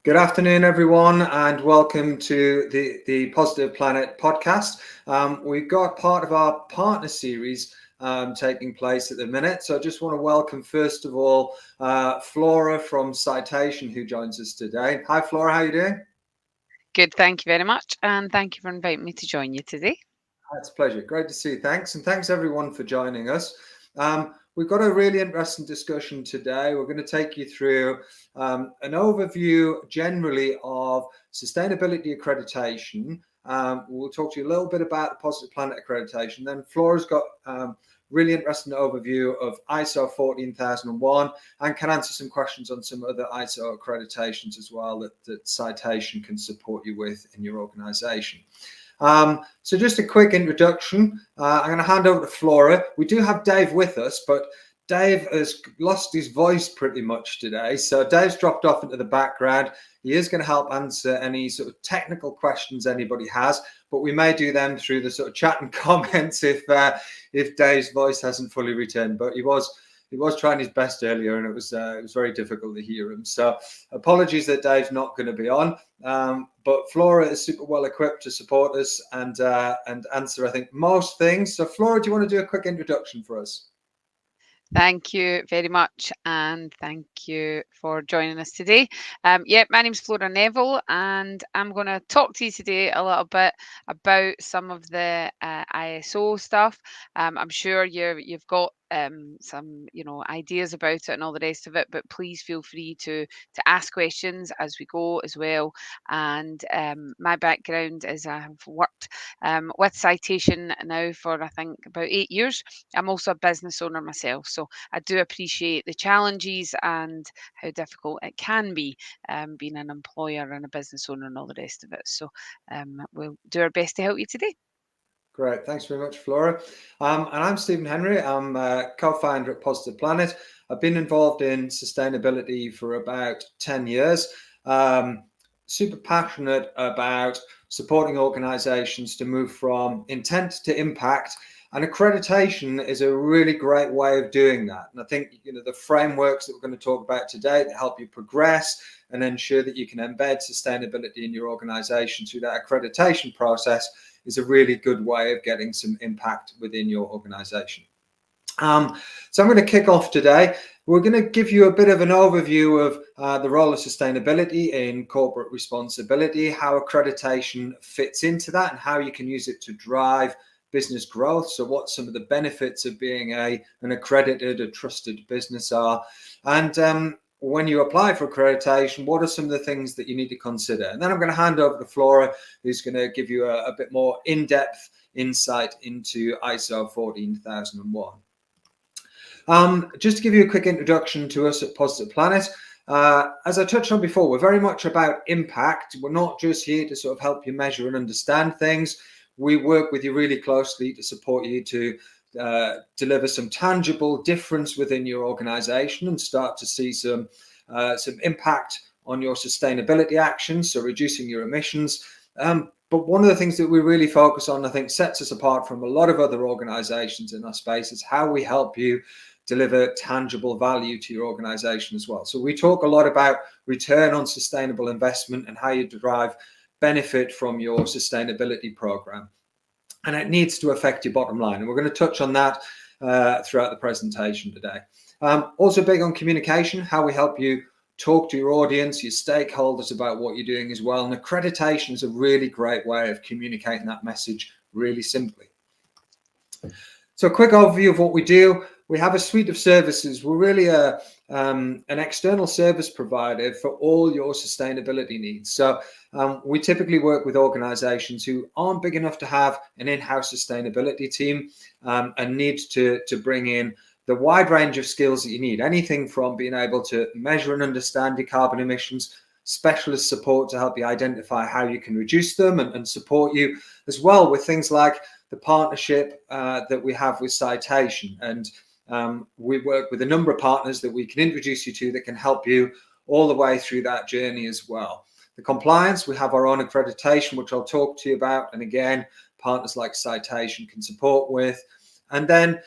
Good afternoon, everyone, and welcome to the Positive Planet podcast. We've got part of our partner series taking place at the minute. So I just want to welcome, first of all, Flora from Citation, who joins us today. Hi, Flora, how are you doing? Good, thank you very much, and thank you for inviting me to join you today. It's a pleasure. Great to see you. Thanks. And thanks, everyone, for joining us. We've got a really interesting discussion today. We're going to take you through an overview generally of sustainability accreditation. We'll talk to you a little bit about the Positive Planet accreditation. Then Flora's got really interesting overview of ISO 14001 and can answer some questions on some other ISO accreditations as well that Citation can support you with in your organization. So just a quick introduction. I'm going to hand over to Flora. We do have Dave with us, but Dave has lost his voice pretty much today. So Dave's dropped off into the background. He is going to help answer any sort of technical questions anybody has, but we may do them through the sort of chat and comments if Dave's voice hasn't fully returned. But he was trying his best earlier, and it was very difficult to hear him. So apologies that Dave's not going to be on. But Flora is super well equipped to support us and answer, I think, most things. So Flora, do you want to do a quick introduction for us? Thank you very much, and thank you for joining us today. My name's Flora Neville, and I'm going to talk to you today a little bit about some of the ISO stuff. I'm sure you've got some ideas about it and all the rest of it, but please feel free to ask questions as we go as well. And my background is I have worked with Citation now for I think about 8 years. I'm also a business owner myself, so I do appreciate the challenges and how difficult it can be being an employer and a business owner and all the rest of it. So we'll do our best to help you today. Great. Thanks very much, Flora. And I'm Stephen Henry. I'm a co-founder at Positive Planet. I've been involved in sustainability for about 10 years. Super passionate about supporting organizations to move from intent to impact. And accreditation is a really great way of doing that. And I think, the frameworks that we're going to talk about today that help you progress and ensure that you can embed sustainability in your organization through that accreditation process is a really good way of getting some impact within your organization. So I'm going to kick off today. We're going to give you a bit of an overview of the role of sustainability in corporate responsibility, how accreditation fits into that, and how you can use it to drive business growth. So what some of the benefits of being an accredited, a trusted business are. And when you apply for accreditation, what are some of the things that you need to consider? And then I'm going to hand over to Flora, who's going to give you a bit more in-depth insight into ISO 14001. Just to give you a quick introduction to us at Positive Planet, as I touched on before, we're very much about impact. We're not just here to sort of help you measure and understand things. We work with you really closely to support you to deliver some tangible difference within your organization and start to see some impact on your sustainability actions, so reducing your emissions. But one of the things that we really focus on, I think, sets us apart from a lot of other organizations in our space is how we help you deliver tangible value to your organization as well. So we talk a lot about return on sustainable investment and how you derive benefit from your sustainability program. And it needs to affect your bottom line. And we're going to touch on that throughout the presentation today. Also big on communication, how we help you talk to your audience, your stakeholders about what you're doing as well. And accreditation is a really great way of communicating that message really simply. So a quick overview of what we do. We have a suite of services. We're really an external service provider for all your sustainability needs. So we typically work with organizations who aren't big enough to have an in-house sustainability team and need to bring in the wide range of skills that you need. Anything from being able to measure and understand your carbon emissions, specialist support to help you identify how you can reduce them and support you as well with things like the partnership that we have with Citation. And we work with a number of partners that we can introduce you to that can help you all the way through that journey as well. The compliance, we have our own accreditation, which I'll talk to you about. And again, partners like Citation can support with. And then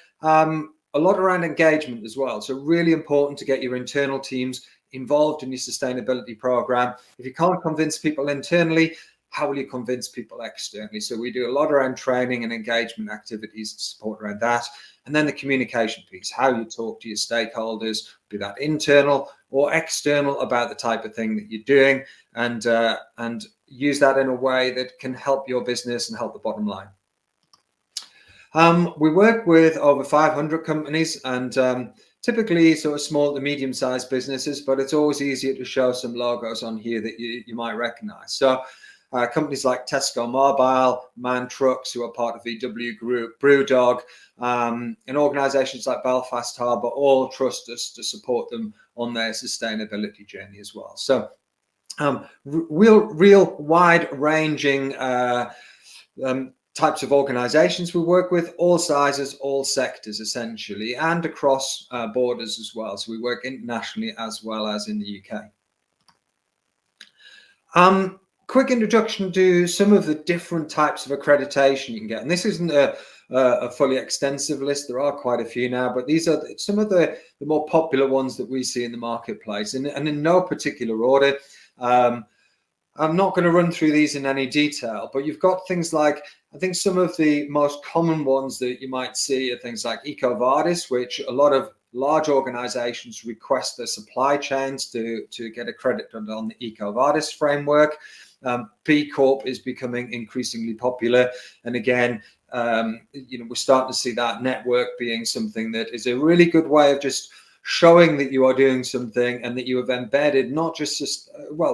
a lot around engagement as well. So really important to get your internal teams involved in your sustainability program. If you can't convince people internally, how will you convince people externally? So we do a lot around training and engagement activities to support around that. And then the communication piece, how you talk to your stakeholders, be that internal or external, about the type of thing that you're doing, and use that in a way that can help your business and help the bottom line. We work with over 500 companies, and typically sort of small to medium-sized businesses, but it's always easier to show some logos on here that you might recognize. So companies like Tesco Mobile, Man Trucks, who are part of VW Group, Brewdog, and organizations like Belfast Harbour all trust us to support them on their sustainability journey as well. So real wide-ranging types of organizations we work with, all sizes, all sectors essentially, and across borders as well. So we work internationally as well as in the UK. Quick introduction to some of the different types of accreditation you can get. And this isn't a fully extensive list. There are quite a few now, but these are some of the more popular ones that we see in the marketplace. And in no particular order. I'm not going to run through these in any detail, but you've got things like, I think some of the most common ones that you might see are things like EcoVadis, which a lot of large organizations request their supply chains to get accredited on the EcoVadis framework. B Corp is becoming increasingly popular. And again, we're starting to see that network being something that is a really good way of just showing that you are doing something and that you have embedded not just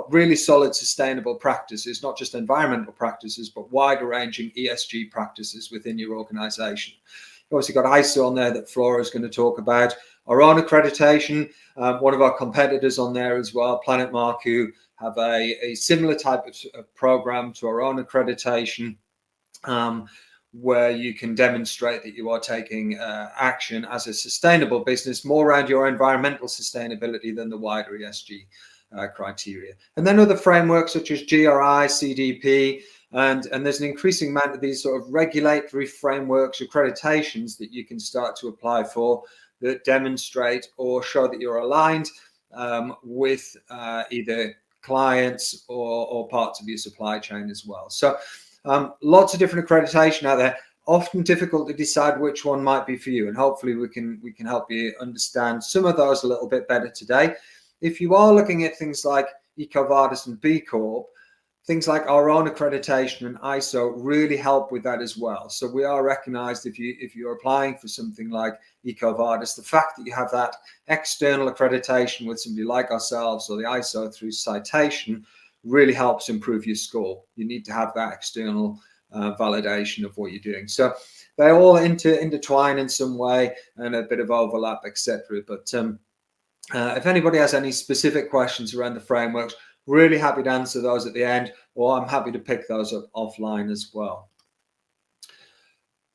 really solid sustainable practices, not just environmental practices, but wider ranging ESG practices within your organization. You've obviously got ISO on there that Flora is going to talk about. Our own accreditation, one of our competitors on there as well, Planet Mark, who have a similar type of program to our own accreditation, where you can demonstrate that you are taking action as a sustainable business, more around your environmental sustainability than the wider ESG criteria. And then other frameworks such as GRI, CDP, and there's an increasing amount of these sort of regulatory frameworks, accreditations that you can start to apply for that demonstrate or show that you're aligned with either clients or parts of your supply chain as well. So lots of different accreditation out there, often difficult to decide which one might be for you. And hopefully we can help you understand some of those a little bit better today. If you are looking at things like EcoVadis and B Corp, things like our own accreditation and ISO really help with that as well. So we are recognized if you're applying for something like EcoVadis, the fact that you have that external accreditation with somebody like ourselves or the ISO through citation really helps improve your score. You need to have that external validation of what you're doing. So they all intertwine in some way and a bit of overlap, etc. But if anybody has any specific questions around the frameworks, really happy to answer those at the end, or I'm happy to pick those up offline as well.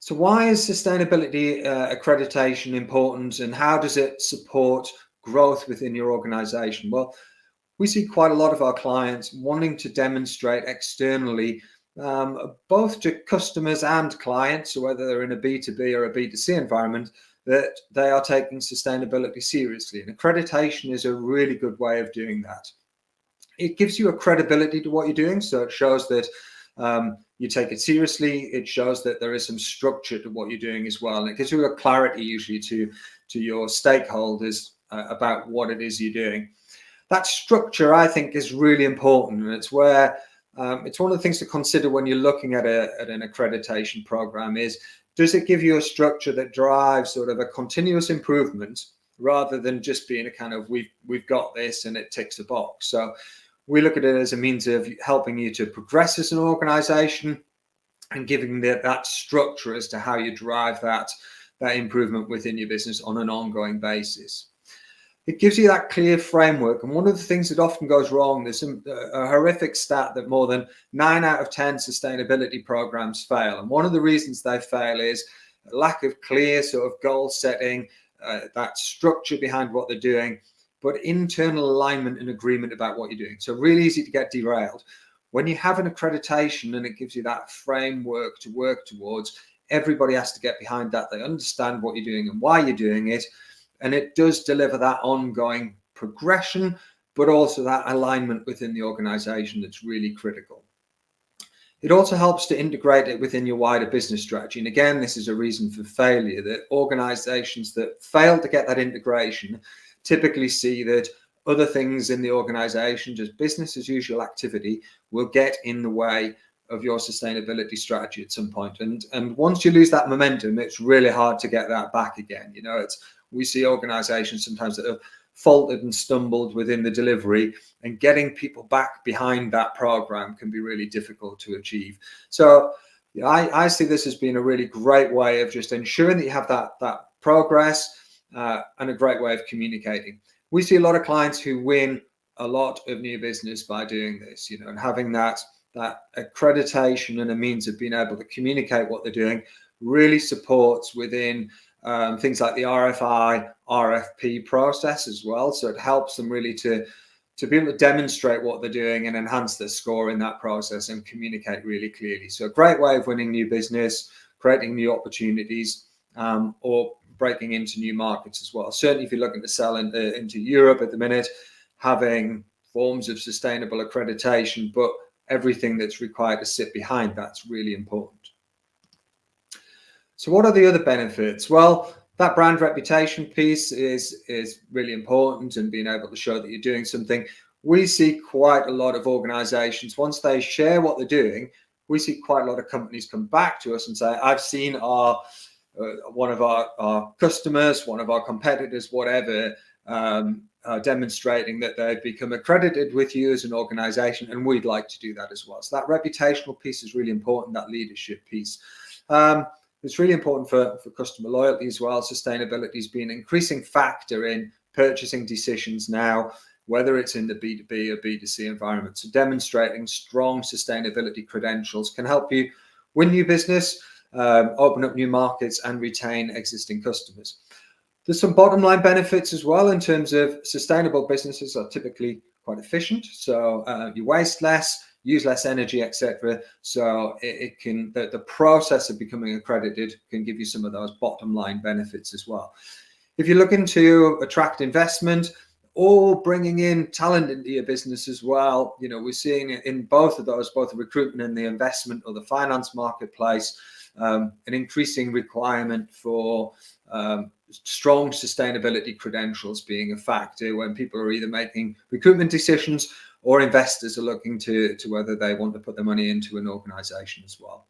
So why is sustainability accreditation important, and how does it support growth within your organization? Well, we see quite a lot of our clients wanting to demonstrate externally, both to customers and clients, so whether they're in a B2B or a B2C environment, that they are taking sustainability seriously. And accreditation is a really good way of doing that. It gives you a credibility to what you're doing, so it shows that you take it seriously. It shows that there is some structure to what you're doing as well, and it gives you a clarity usually to your stakeholders about what it is you're doing. That structure, I think, is really important, and it's where it's one of the things to consider when you're looking at an accreditation program is, does it give you a structure that drives sort of a continuous improvement rather than just being a kind of we've got this and it ticks a box. So we look at it as a means of helping you to progress as an organization and giving that structure as to how you drive that improvement within your business on an ongoing basis. It gives you that clear framework. And one of the things that often goes wrong, there's a horrific stat that more than 9 out of 10 sustainability programs fail. And one of the reasons they fail is a lack of clear sort of goal setting, that structure behind what they're doing, but internal alignment and agreement about what you're doing. So really easy to get derailed. When you have an accreditation and it gives you that framework to work towards, everybody has to get behind that. They understand what you're doing and why you're doing it. And it does deliver that ongoing progression but also that alignment within the organization that's really critical. It also helps to integrate it within your wider business strategy. And again, this is a reason for failure, that organizations that fail to get that integration typically see that other things in the organization, just business as usual activity, will get in the way of your sustainability strategy at some point. And once you lose that momentum, it's really hard to get that back again. You know, we see organizations sometimes that have faltered and stumbled within the delivery, and getting people back behind that program can be really difficult to achieve. So you know, I see this as being a really great way of just ensuring that you have that progress, and a great way of communicating. We see a lot of clients who win a lot of new business by doing this, you know, and having that accreditation and a means of being able to communicate what they're doing really supports within things like the RFI, RFP process as well. So it helps them really to be able to demonstrate what they're doing and enhance their score in that process and communicate really clearly. So a great way of winning new business, creating new opportunities, or breaking into new markets as well. Certainly if you're looking to sell into Europe at the minute, having forms of sustainable accreditation, but everything that's required to sit behind that's really important. So what are the other benefits? Well, that brand reputation piece is really important, and being able to show that you're doing something. We see quite a lot of organizations, once they share what they're doing, we see quite a lot of companies come back to us and say, I've seen one of our customers, one of our competitors, whatever, demonstrating that they've become accredited with you as an organization, and we'd like to do that as well. So that reputational piece is really important, that leadership piece. It's really important for customer loyalty as well. Sustainability has been an increasing factor in purchasing decisions now, whether it's in the B2B or B2C environment. So demonstrating strong sustainability credentials can help you win new business, open up new markets, and retain existing customers. There's some bottom line benefits as well, in terms of sustainable businesses are typically quite efficient. So you waste less, use less energy, etc. So the process of becoming accredited can give you some of those bottom line benefits as well. If you're looking to attract investment or bringing in talent into your business as well, you know, we're seeing in both of those, both the recruitment and the investment or the finance marketplace, an increasing requirement for strong sustainability credentials being a factor when people are either making recruitment decisions or investors are looking to whether they want to put their money into an organization as well.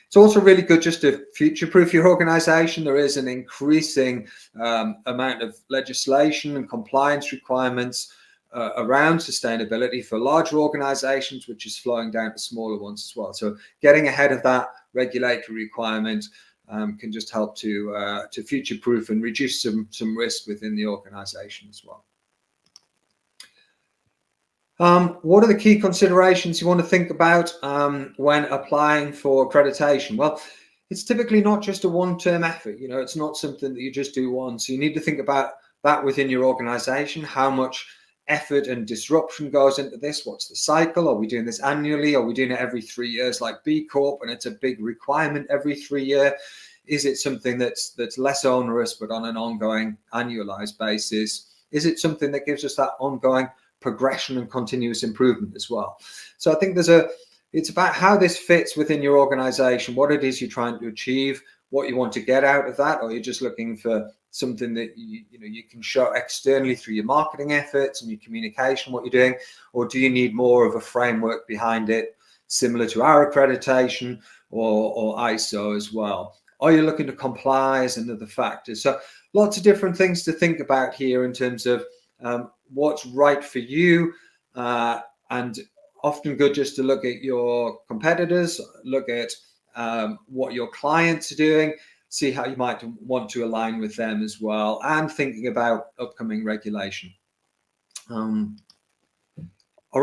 It's also really good just to future-proof your organization. There is an increasing amount of legislation and compliance requirements around sustainability for larger organizations, which is flowing down to smaller ones as well. So getting ahead of that regulatory requirement can just help to future-proof and reduce some risk within the organization as well. What are the key considerations you want to think about when applying for accreditation? Well, it's typically not just a one-term effort. You know, it's not something that you just do once. You need to think about that within your organization, how much effort and disruption goes into this. What's the cycle? Are we doing this annually? Are we doing it every 3 years like B Corp and it's a big requirement every 3 years? Is it something that's less onerous but on an ongoing annualized basis? Is it something that gives us that ongoing progression and continuous improvement as well? So I think it's about how this fits within your organization, what it is you're trying to achieve, what you want to get out of that, or you're just looking for something that you can show externally through your marketing efforts and your communication, what you're doing, or do you need more of a framework behind it, similar to our accreditation or ISO as well? Are you looking to comply as another factor? So lots of different things to think about here in terms of what's right for you, and often good just to look at your competitors, look at what your clients are doing, see how you might want to align with them as well, and thinking about upcoming regulation. Our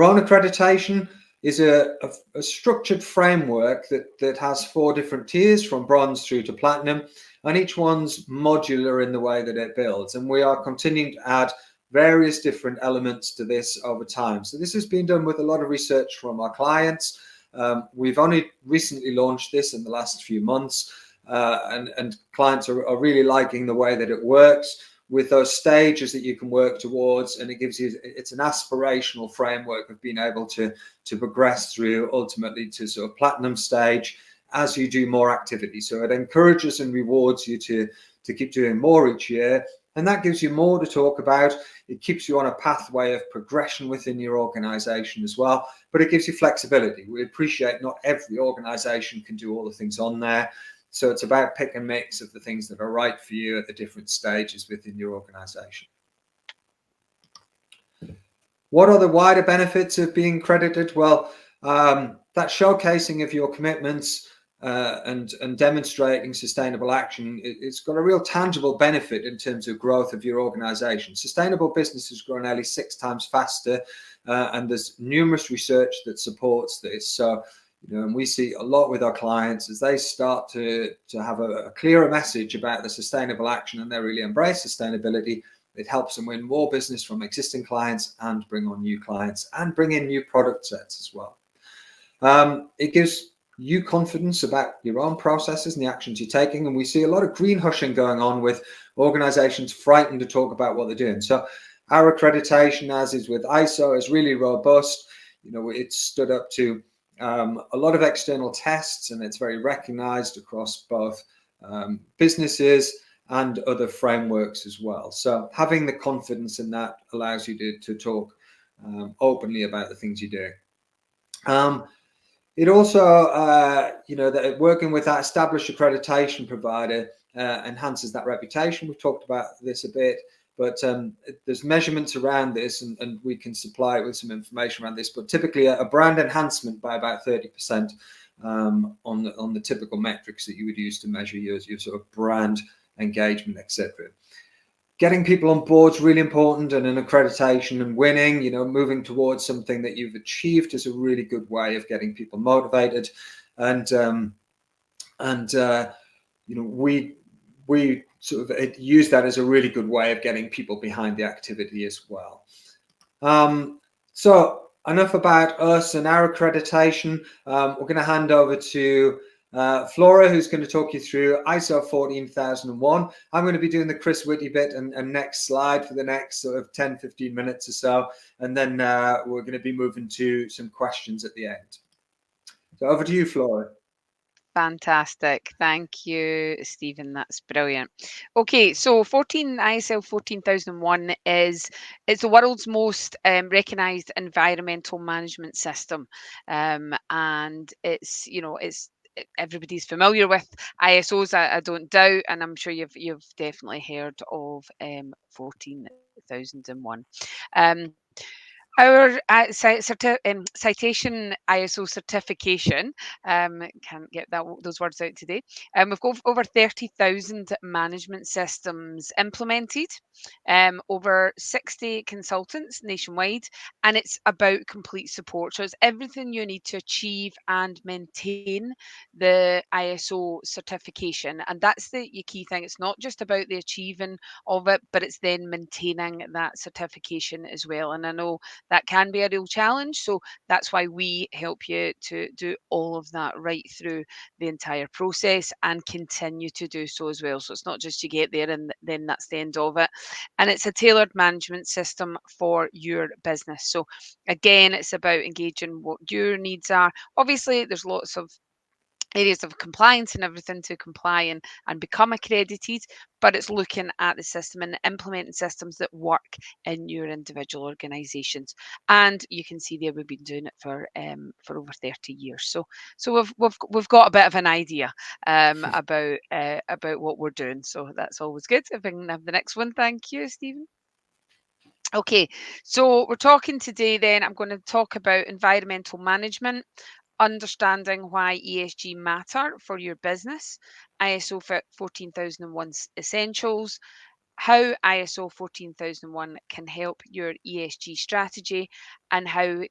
own accreditation is a structured framework that has 4 different tiers from bronze through to platinum, and each one's modular in the way that it builds, and we are continuing to add various different elements to this over time. So this has been done with a lot of research from our clients. We've only recently launched this in the last few months, and clients are really liking the way that it works. with those stages that you can work towards, and it gives you, it's an aspirational framework of being able to progress through ultimately to sort of platinum stage as you do more activity. So it encourages and rewards you to keep doing more each year, and that gives you more to talk about. It keeps you on a pathway of progression within your organization as well, but it gives you flexibility. We appreciate not every organization can do all the things on there. So it's about pick and mix of the things that are right for you at the different stages within your organization. What are the wider benefits of being credited? Well, that showcasing of your commitments and demonstrating sustainable action, it's got a real tangible benefit in terms of growth of your organization. Sustainable businesses grow nearly 6 times faster, and there's numerous research that supports this. So, and we see a lot with our clients as they start to have a clearer message about the sustainable action, and they really embrace sustainability. It helps them win more business from existing clients and bring on new clients and bring in new product sets as well. It gives you confidence about your own processes and the actions you're taking. And we see a lot of green hushing going on with organizations frightened to talk about what they're doing. So our accreditation, as is with ISO, is really robust. It's stood up to a lot of external tests, and it's very recognized across both businesses and other frameworks as well. So having the confidence in that allows you to talk openly about the things you do. It also, that working with that established accreditation provider enhances that reputation. We've talked about this a bit, but there's measurements around this, and we can supply it with some information around this. But typically, a brand enhancement by about 30% on the typical metrics that you would use to measure your sort of brand engagement, etc. Getting people on board is really important, and an accreditation and winning, moving towards something that you've achieved is a really good way of getting people motivated. And we sort of use that as a really good way of getting people behind the activity as well. So enough about us and our accreditation. We're going to hand over to Flora, who's going to talk you through ISO 14001. I'm going to be doing the Chris Whitty bit and next slide for the next sort of 10-15 minutes or so, and then we're going to be moving to some questions at the end. So over to you, Flora. Fantastic. Thank you, Stephen. That's brilliant. Okay, so ISO 14001 it's the world's most recognized environmental management system. And it's everybody's familiar with ISOs, I don't doubt, and I'm sure you've definitely heard of 14001. Our citation ISO certification, can't get those words out today. We've got over 30,000 management systems implemented, over 60 consultants nationwide, and it's about complete support. So it's everything you need to achieve and maintain the ISO certification, and that's the key thing. It's not just about the achieving of it, but it's then maintaining that certification as well. And I know that can be a real challenge. So that's why we help you to do all of that right through the entire process and continue to do so as well. So it's not just you get there and then that's the end of it. And it's a tailored management system for your business. So again, it's about engaging what your needs are. Obviously, there's lots of areas of compliance and everything to comply and become accredited, but it's looking at the system and implementing systems that work in your individual organizations. And you can see there we've been doing it for over 30 years. So we've got a bit of an idea about what we're doing. So that's always good. If I can have the next one. Thank you, Stephen. Okay, so we're talking today then, I'm going to talk about environmental management, understanding why ESG matter for your business, ISO 14001 essentials, how ISO 14001 can help your ESG strategy, and how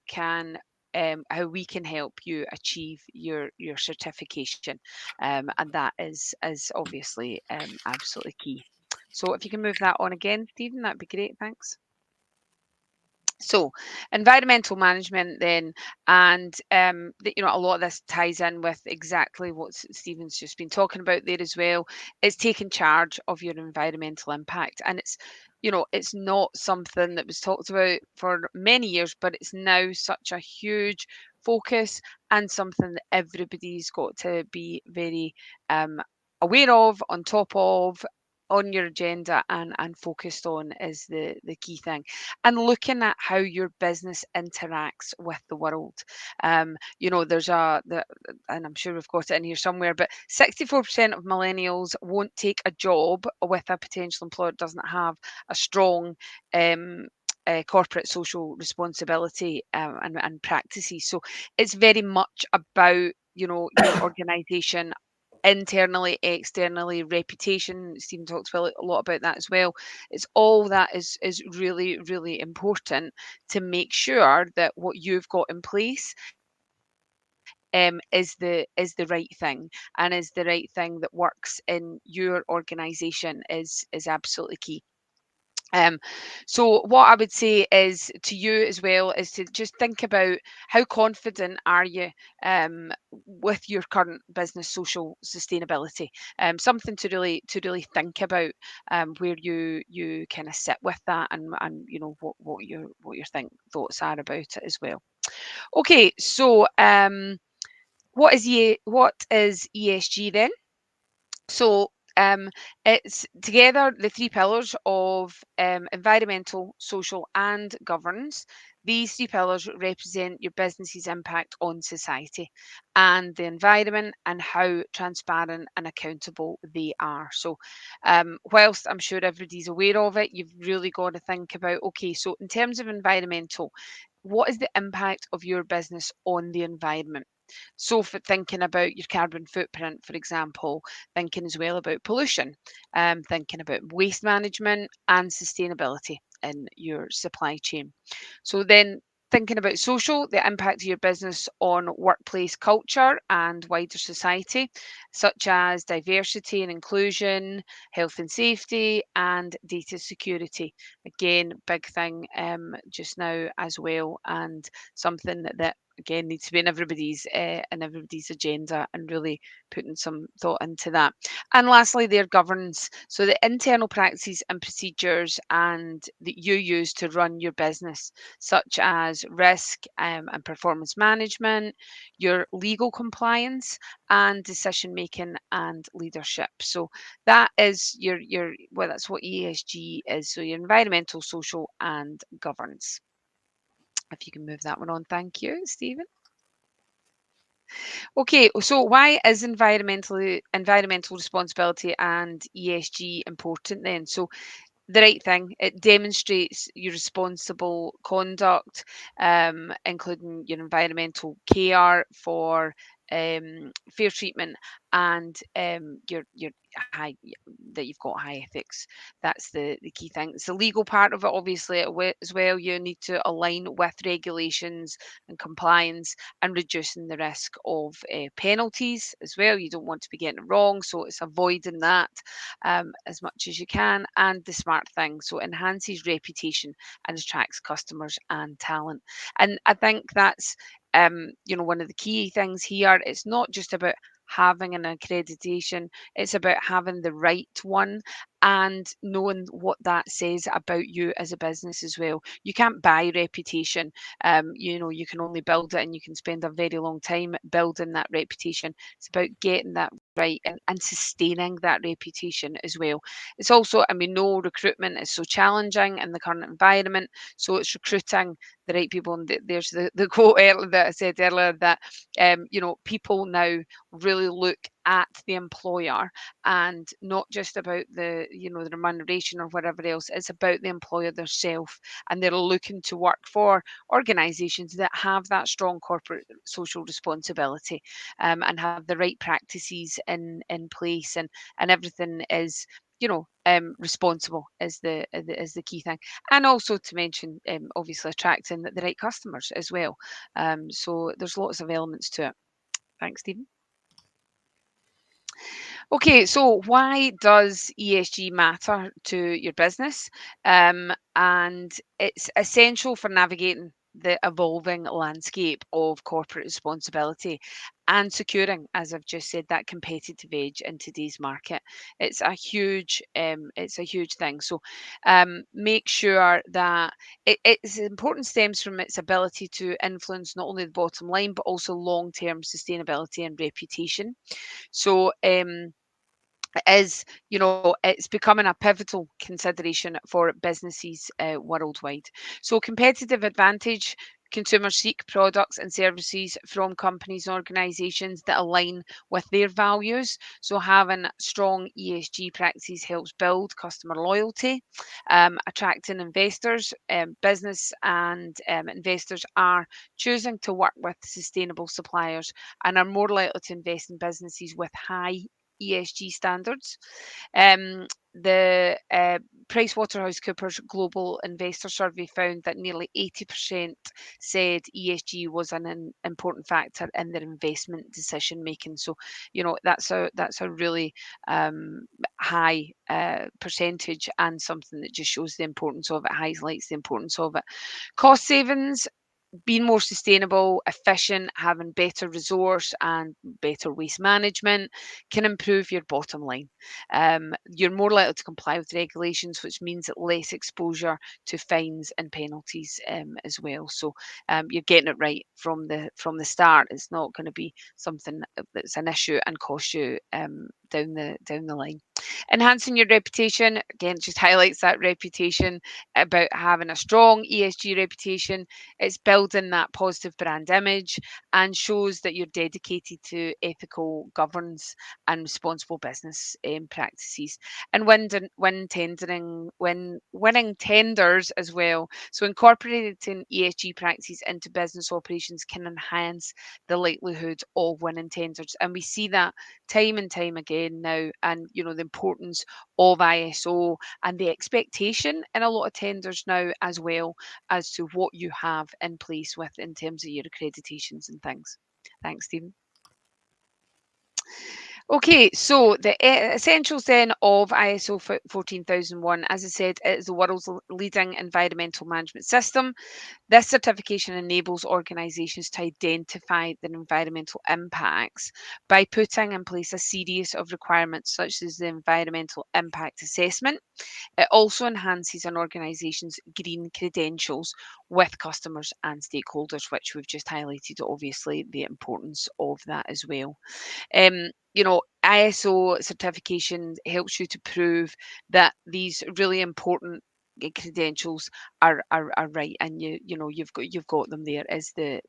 we can help you achieve your certification, and that is obviously absolutely key. So if you can move that on again, Stephen, that'd be great. Thanks. So, environmental management then, and a lot of this ties in with exactly what Stephen's just been talking about there as well. It's taking charge of your environmental impact, and it's not something that was talked about for many years, but it's now such a huge focus and something that everybody's got to be very um, aware of, on top of, on your agenda, and focused on is the key thing. And looking at how your business interacts with the world. There's and I'm sure we've got it in here somewhere, but 64% of millennials won't take a job with a potential employer that doesn't have a strong corporate social responsibility and practices. So it's very much about your organisation internally, externally, reputation. Stephen talks a lot about that as well. It's all that is really, really important to make sure that what you've got in place is the right thing, and is the right thing that works in your organization is absolutely key. Um, so what I would say is to you as well is to just think about how confident are you with your current business social sustainability. Something to really think about, where you kind of sit with that, and what your thoughts are about it as well. Okay, so what is ESG then? So it's together the three pillars of environmental, social, and governance. These three pillars represent your business's impact on society and the environment, and how transparent and accountable they are. So, whilst I'm sure everybody's aware of it, you've really got to think about, okay, so in terms of environmental, what is the impact of your business on the environment? So, for thinking about your carbon footprint, for example, thinking as well about pollution, thinking about waste management and sustainability in your supply chain. So then thinking about social, the impact of your business on workplace culture and wider society, such as diversity and inclusion, health and safety, and data security. Again, big thing just now as well, and something that again needs to be in everybody's agenda, and really putting some thought into that. And lastly, their governance. So the internal practices and procedures and that you use to run your business, such as risk and performance management, your legal compliance, and decision making and leadership. So that is that's what ESG is. So your environmental, social, and governance. If you can move that one on, thank you, Stephen. Okay, so why is environmental responsibility and ESG important then? So the right thing, it demonstrates your responsible conduct, including your environmental care for fair treatment, and your high that you've got high ethics. That's the key thing. It's the legal part of it, obviously, as well. You need to align with regulations and compliance, and reducing the risk of penalties as well. You don't want to be getting it wrong, so it's avoiding that as much as you can. And the smart thing, so enhances reputation and attracts customers and talent. And I think that's one of the key things here. It's not just about having an accreditation, it's about having the right one, and knowing what that says about you as a business as well. You can't buy reputation. You can only build it, and you can spend a very long time building that reputation. It's about getting that right, and sustaining that reputation as well. It's also, and we know recruitment is so challenging in the current environment, so it's recruiting the right people. And there's the quote that I said earlier, that people now really look at the employer, and not just about the remuneration or whatever else. It's about the employer themselves, and they're looking to work for organisations that have that strong corporate social responsibility, and have the right practices in place, and everything is responsible is the key thing. And also to mention, obviously attracting the right customers as well. So there's lots of elements to it. Thanks, Stephen. Okay, so why does ESG matter to your business? And it's essential for navigating the evolving landscape of corporate responsibility and securing, as I've just said, that competitive edge in today's market. It's a huge thing. So make sure that its importance stems from its ability to influence not only the bottom line but also long-term sustainability and reputation. So is, it's becoming a pivotal consideration for businesses worldwide. So, competitive advantage. Consumers seek products and services from companies and organisations that align with their values. So, having strong ESG practices helps build customer loyalty, attracting investors. Business and investors are choosing to work with sustainable suppliers and are more likely to invest in businesses with high ESG standards. The PricewaterhouseCoopers Global Investor Survey found that nearly 80% said ESG was an important factor in their investment decision making. So, that's a really high percentage, and something that just shows the importance of it, highlights the importance of it. Cost savings, being more sustainable, efficient, having better resource and better waste management can improve your bottom line. You're more likely to comply with regulations, which means that less exposure to fines and penalties as well. So you're getting it right from the start. It's not going to be something that's an issue and cost you down the line. Enhancing your reputation, again, just highlights that reputation, about having a strong ESG reputation. It's building that positive brand image and shows that you're dedicated to ethical governance and responsible business practices. And when winning tenders as well. So incorporating ESG practices into business operations can enhance the likelihood of winning tenders. And we see that time and time again now. And the importance of ISO and the expectation in a lot of tenders now, as well as to what you have in place with in terms of your accreditations and things. Thanks, Stephen. Okay, so the essentials then of ISO 14001, as I said, it is the world's leading environmental management system. This certification enables organisations to identify their environmental impacts by putting in place a series of requirements such as the environmental impact assessment. It also enhances an organisation's green credentials with customers and stakeholders, which we've just highlighted, obviously, the importance of that as well. ISO certification helps you to prove that these really important credentials are right, and you've got them. There is the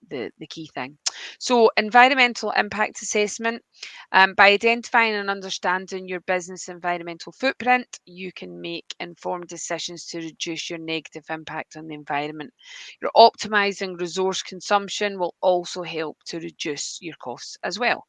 key thing. So environmental impact assessment, by identifying and understanding your business environmental footprint, you can make informed decisions to reduce your negative impact on the environment. Your optimizing resource consumption will also help to reduce your costs as well.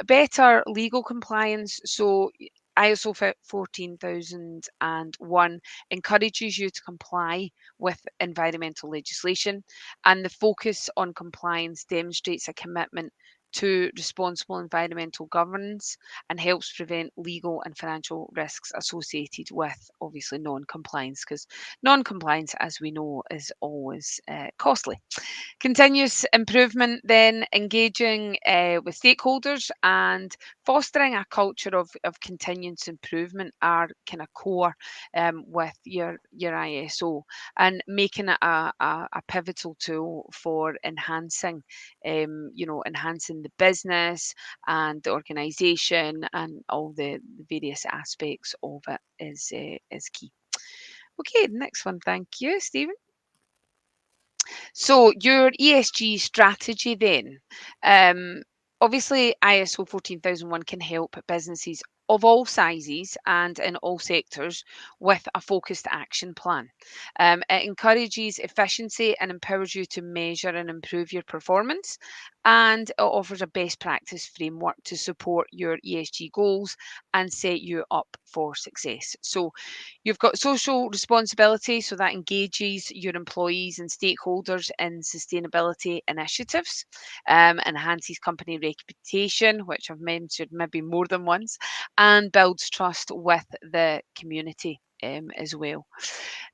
Better legal compliance. So ISO 14001 encourages you to comply with environmental legislation, and the focus on compliance demonstrates a commitment to responsible environmental governance and helps prevent legal and financial risks associated with, obviously, non-compliance, because non-compliance, as we know, is always costly. Continuous improvement, then engaging with stakeholders and fostering a culture of continuous improvement are kind of core with your ISO, and making it a pivotal tool for enhancing the business and the organization, and all the various aspects of it is key. Okay, next one. Thank you, Stephen. So your ESG strategy then, obviously ISO 14001 can help businesses of all sizes and in all sectors with a focused action plan. It encourages efficiency and empowers you to measure and improve your performance, and it offers a best practice framework to support your ESG goals and set you up for success. So you've got social responsibility, so that engages your employees and stakeholders in sustainability initiatives, enhances company reputation, which I've mentioned maybe more than once, and builds trust with the community as well.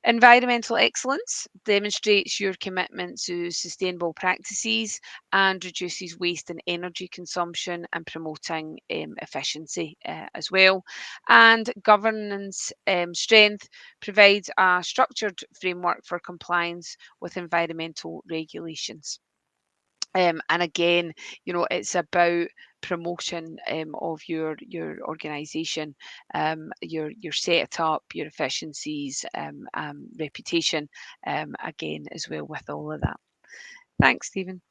Environmental excellence demonstrates your commitment to sustainable practices and reduces waste and energy consumption and promoting efficiency as well. And governance strength provides a structured framework for compliance with environmental regulations. And again, it's about promotion of your organisation, your setup, your efficiencies, reputation, again as well with all of that. Thanks, Stephen.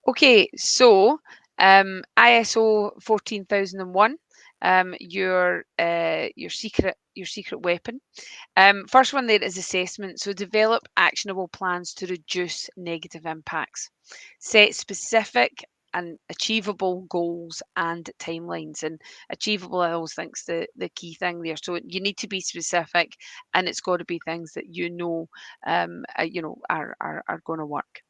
Okay, so ISO 14001, your secret weapon. First one there is assessment. So develop actionable plans to reduce negative impacts. Set specific and achievable goals and timelines. And achievable, I always think, is the key thing there. So you need to be specific, and it's got to be things that are going to work.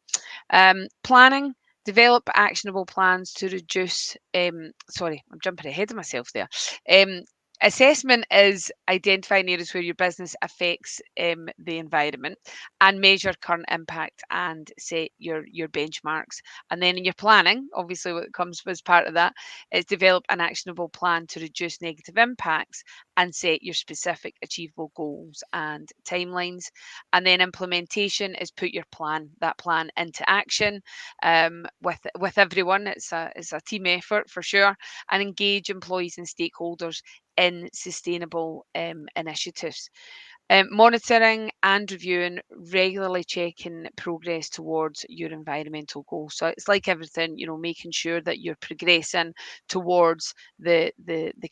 Planning. Develop actionable plans to reduce. Sorry, I'm jumping ahead of myself there. Assessment is identifying areas where your business affects the environment and measure current impact and set your benchmarks. And then in your planning, obviously what comes as part of that is develop an actionable plan to reduce negative impacts and set your specific achievable goals and timelines. And then implementation is put that plan into action with everyone. It's a team effort for sure, and engage employees and stakeholders in sustainable initiatives. Monitoring and reviewing, regularly checking progress towards your environmental goals. So it's like everything, making sure that you're progressing towards the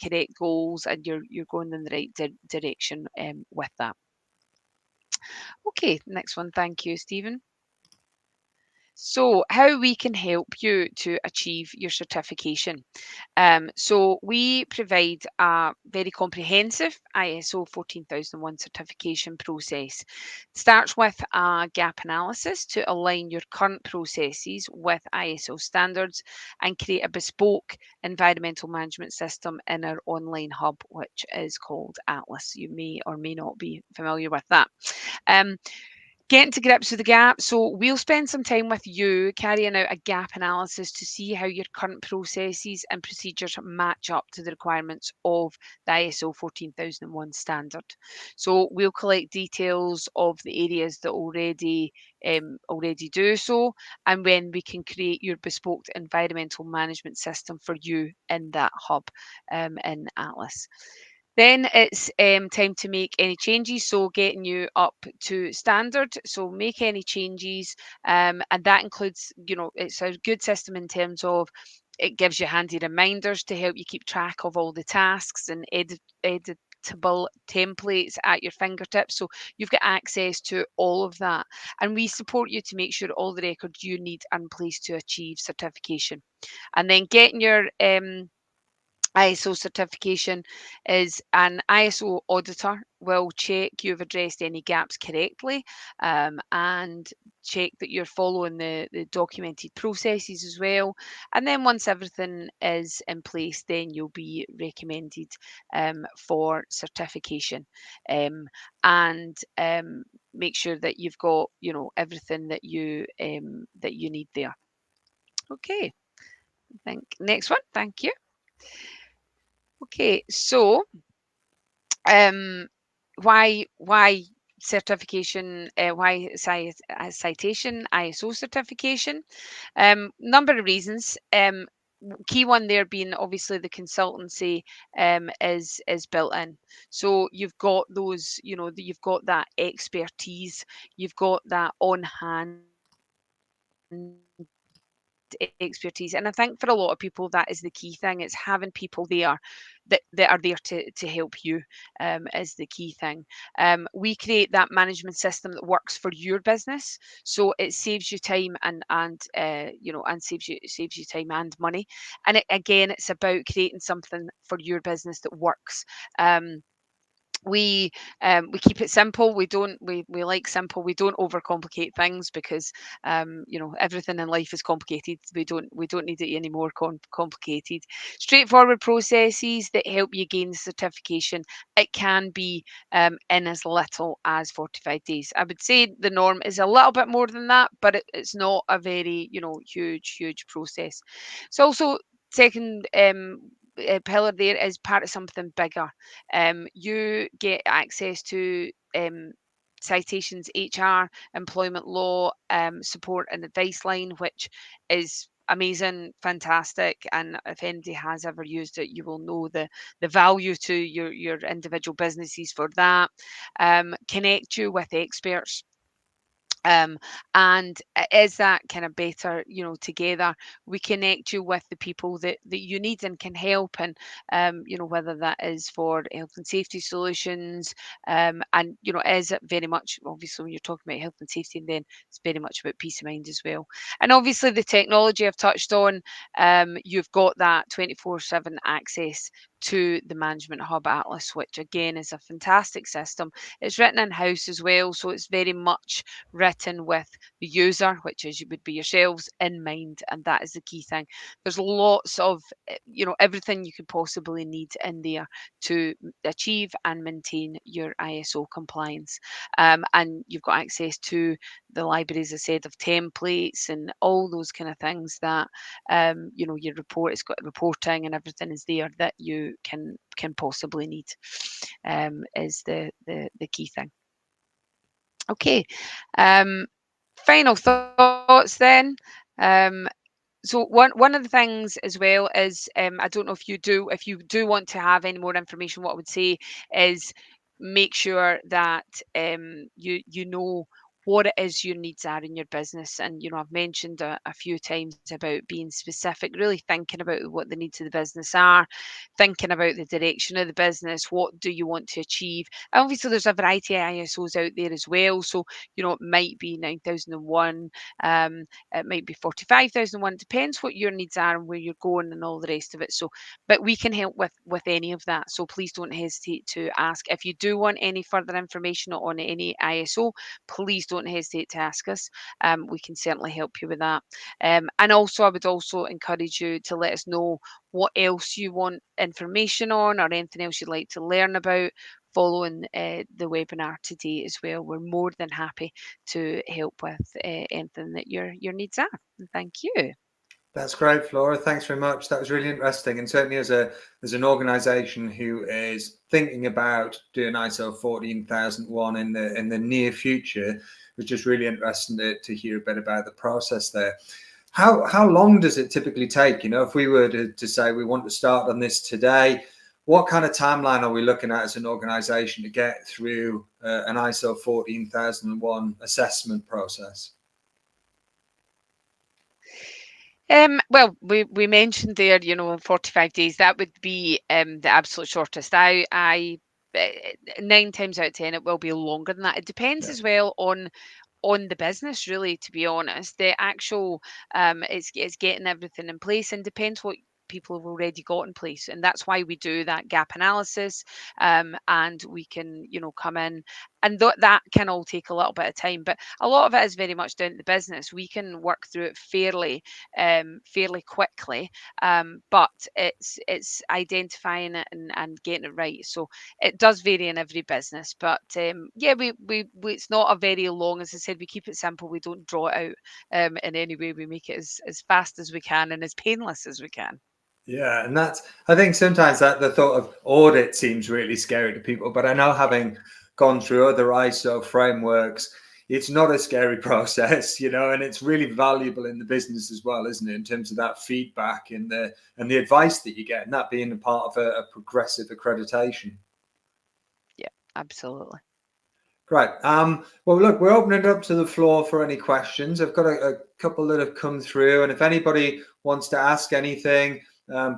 correct goals and you're going in the right direction with that. Okay, next one. Thank you, Stephen. So, how we can help you to achieve your certification. So, we provide a very comprehensive ISO 14001 certification process. It starts with a gap analysis to align your current processes with ISO standards and create a bespoke environmental management system in our online hub, which is called Atlas. You may or may not be familiar with that. Um, Getting to grips with the gap. So we'll spend some time with you carrying out a gap analysis to see how your current processes and procedures match up to the requirements of the ISO 14001 standard. So we'll collect details of the areas that already do so, and when we can create your bespoke environmental management system for you in that hub in Atlas. Then it's time to make any changes, so getting you up to standard. So make any changes, and that includes, it's a good system in terms of it gives you handy reminders to help you keep track of all the tasks and editable templates at your fingertips. So you've got access to all of that. And we support you to make sure all the records you need are in place to achieve certification. And then getting your ISO certification is an ISO auditor will check you've addressed any gaps correctly, and check that you're following the documented processes as well. And then once everything is in place, then you'll be recommended for certification, and make sure that you've got everything that you need there. Okay, I think next one. Thank you. Okay, so um, why certification? Why citation ISO certification? Number of reasons. Key one there being obviously the consultancy is built in. So you've got those, you've got that expertise, you've got that on hand expertise. And I think for a lot of people, that is the key thing. It's having people there that are there to help you, is the key thing. We create that management system that works for your business, so it saves you time and saves you time and money. And again, it's about creating something for your business that works. We keep it simple. We like simple. We don't overcomplicate things, because everything in life is complicated. We don't need it any more complicated. Straightforward processes that help you gain the certification. It can be in as little as 45 days. I would say the norm is a little bit more than that, but it's not a very huge process. It's also second pillar there is part of something bigger. You get access to citations, HR, employment law, support and advice line, which is amazing, fantastic. And if anybody has ever used it, you will know the value to your individual businesses for that. Connect you with experts. And is that kind of better, together we connect you with the people that you need and can help. And whether that is for health and safety solutions, and is it very much, obviously when you're talking about health and safety, then it's very much about peace of mind as well. And obviously the technology I've touched on, you've got that 24/7 access to the Management Hub Atlas, which again is a fantastic system. It's written in-house as well, so it's very much written with the user, which would be yourselves, in mind. And that is the key thing. There's lots of everything you could possibly need in there to achieve and maintain your ISO compliance. And you've got access to the library, as I said, of templates and all those kind of things that your report, it's got reporting and everything is there that you can possibly need, is the key thing. Okay. Final thoughts then. So one of the things as well is, I don't know if you do want to have any more information, what I would say is make sure that you know what it is your needs are in your business. And I've mentioned a few times about being specific, really thinking about what the needs of the business are, thinking about the direction of the business, what do you want to achieve. And obviously there's a variety of ISOs out there as well, so it might be 9001, it might be 45,001. It depends what your needs are and where you're going and all the rest of it. So, but we can help with any of that. So please don't hesitate to ask. If you do want any further information on any ISO, please don't hesitate to ask us. We can certainly help you with that. And also, I would also encourage you to let us know what else you want information on, or anything else you'd like to learn about following the webinar today as well. We're more than happy to help with anything that your needs are. And thank you. That's great, Flora. Thanks very much. That was really interesting. And certainly as an organization who is thinking about doing ISO 14001 in the near future, it was just really interesting to hear a bit about the process there. How long does it typically take? If we were to say we want to start on this today, what kind of timeline are we looking at as an organization to get through an ISO 14001 assessment process? Well, we mentioned there, 45 days. That would be the absolute shortest. I 9 times out of 10, it will be longer than that. It depends as well on the business, really, to be honest. The actual it's getting everything in place, and depends what people have already got in place. And that's why we do that gap analysis, and we can come in, and that can all take a little bit of time, but a lot of it is very much down to the business. We can work through it fairly quickly, but it's identifying it and getting it right. So it does vary in every business, but yeah, we it's not a very long, as I said, we keep it simple. We don't draw it out in any way. We make it as fast as we can and as painless as we can. Yeah, and I think sometimes that the thought of audit seems really scary to people, but I know, having gone through other ISO frameworks, it's not a scary process, and it's really valuable in the business as well, isn't it? In terms of that feedback and the advice that you get, and that being a part of a progressive accreditation. Yeah, absolutely. Great. Well, look, we're opening it up to the floor for any questions. I've got a couple that have come through, and if anybody wants to ask anything,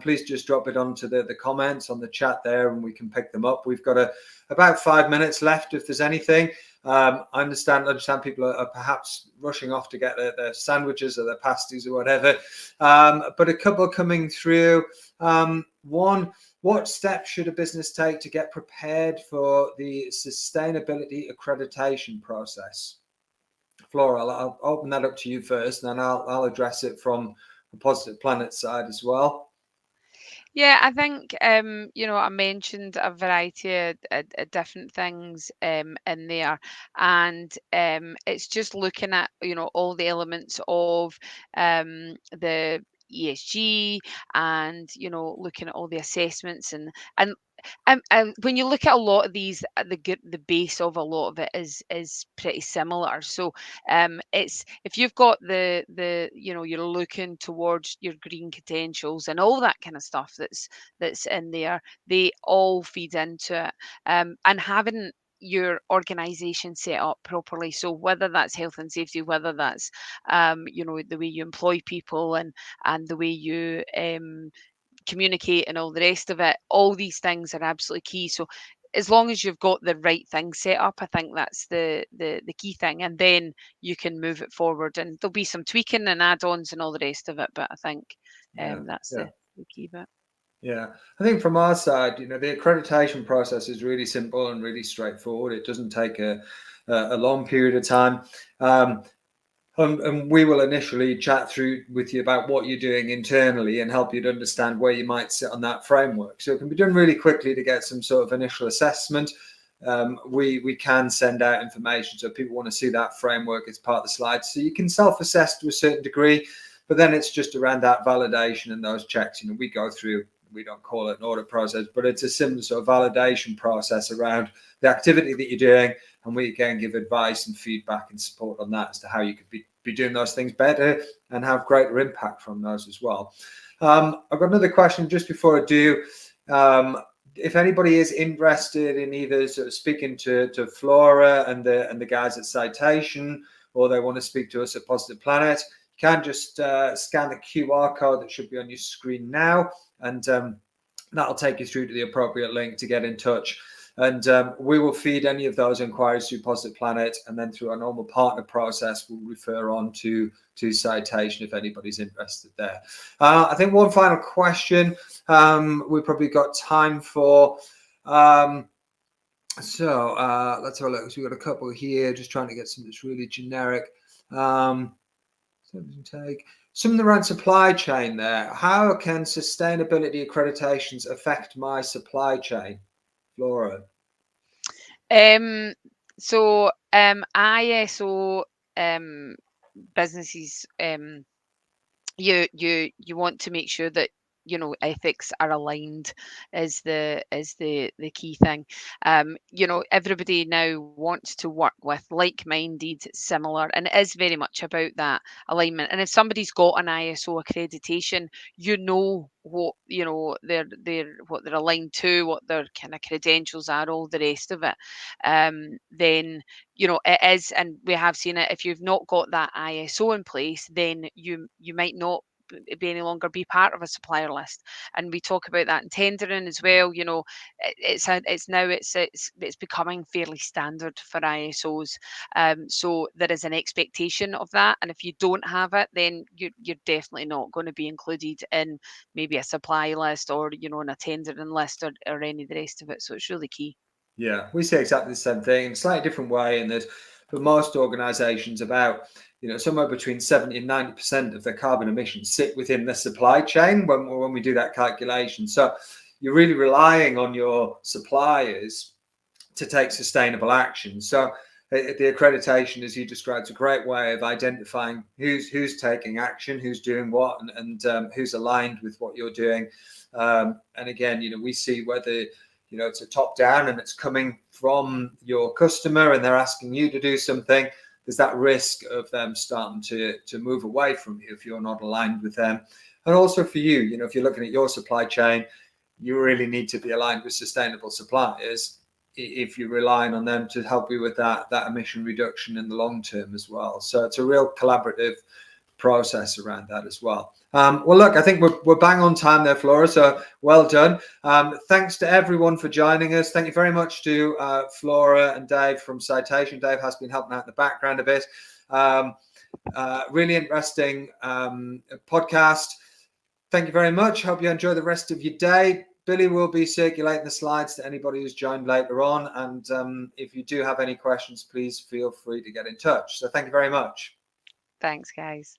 please just drop it onto the comments on the chat there, and we can pick them up. We've got about 5 minutes left if there's anything. I understand people are perhaps rushing off to get their sandwiches or their pasties or whatever, but a couple coming through. One, what steps should a business take to get prepared for the sustainability accreditation process? Flora, I'll open that up to you first, and then I'll address it from the Positive Planet side as well. Yeah, I think I mentioned a variety of different things in there, and it's just looking at all the elements of the ESG, and looking at all the assessments, and when you look at a lot of these, the base of a lot of it is pretty similar. So it's if you've got you're looking towards your green credentials and all that kind of stuff that's in there, they all feed into it. And having your organization set up properly, so whether that's health and safety, whether that's the way you employ people, and the way you communicate and all the rest of it, all these things are absolutely key. So as long as you've got the right thing set up, I think that's the key thing, and then you can move it forward, and there'll be some tweaking and add-ons and all the rest of it, but I think that's the key bit. Yeah, I think from our side, the accreditation process is really simple and really straightforward. It doesn't take a long period of time. And we will initially chat through with you about what you're doing internally and help you to understand where you might sit on that framework. So it can be done really quickly to get some sort of initial assessment. We can send out information, so if people want to see that framework, it's part of the slides. So you can self-assess to a certain degree, but then it's just around that validation and those checks. We go through, we don't call it an audit process, but it's a similar sort of validation process around the activity that you're doing, and we can give advice and feedback and support on that as to how you could be doing those things better and have greater impact from those as well. I've got another question just before I do. If anybody is interested in either sort of speaking to Flora and the guys at Citation, or they want to speak to us at Positive Planet, you can just scan the QR code that should be on your screen now, and that'll take you through to the appropriate link to get in touch. And we will feed any of those inquiries through Positive Planet, and then through our normal partner process, we'll refer on to Citation if anybody's interested there. I think one final question we've probably got time for. Let's have a look. So we've got a couple here, just trying to get something that's really generic. Something around supply chain there. How can sustainability accreditations affect my supply chain? Flora. So ISO businesses, you want to make sure that ethics are aligned is the key thing. Everybody now wants to work with like-minded, similar, and it is very much about that alignment. And if somebody's got an ISO accreditation, what they're what they're aligned to, what their kind of credentials are, all the rest of it. Then it is, and we have seen it. If you've not got that ISO in place, then you might not any longer be part of a supplier list. And we talk about that in tendering as well. It's becoming fairly standard for ISOs. So there is an expectation of that, and if you don't have it, then you're definitely not going to be included in maybe a supply list, or in a tendering list, or any of the rest of it. So it's really key. Yeah, we say exactly the same thing in a slightly different way. And there's, for most organizations, about somewhere between 70 and 90% of their carbon emissions sit within the supply chain when we do that calculation. So you're really relying on your suppliers to take sustainable action. So the accreditation, as you described, is a great way of identifying who's taking action, who's doing what, and who's aligned with what you're doing. And again, we see whether it's a top down and it's coming from your customer and they're asking you to do something. There's that risk of them starting to move away from you if you're not aligned with them. And also for you, if you're looking at your supply chain, you really need to be aligned with sustainable suppliers. if you're relying on them to help you with that emission reduction in the long term as well. So it's a real collaborative process around that as well. Well, look, I think we're bang on time there, Flora, so well done. Thanks to everyone for joining us. Thank you very much to Flora and Dave from Citation. Dave has been helping out in the background a bit. Really interesting podcast. Thank you very much. Hope you enjoy the rest of your day. Billy will be circulating the slides to anybody who's joined later on. And if you do have any questions, please feel free to get in touch. So thank you very much. Thanks, guys.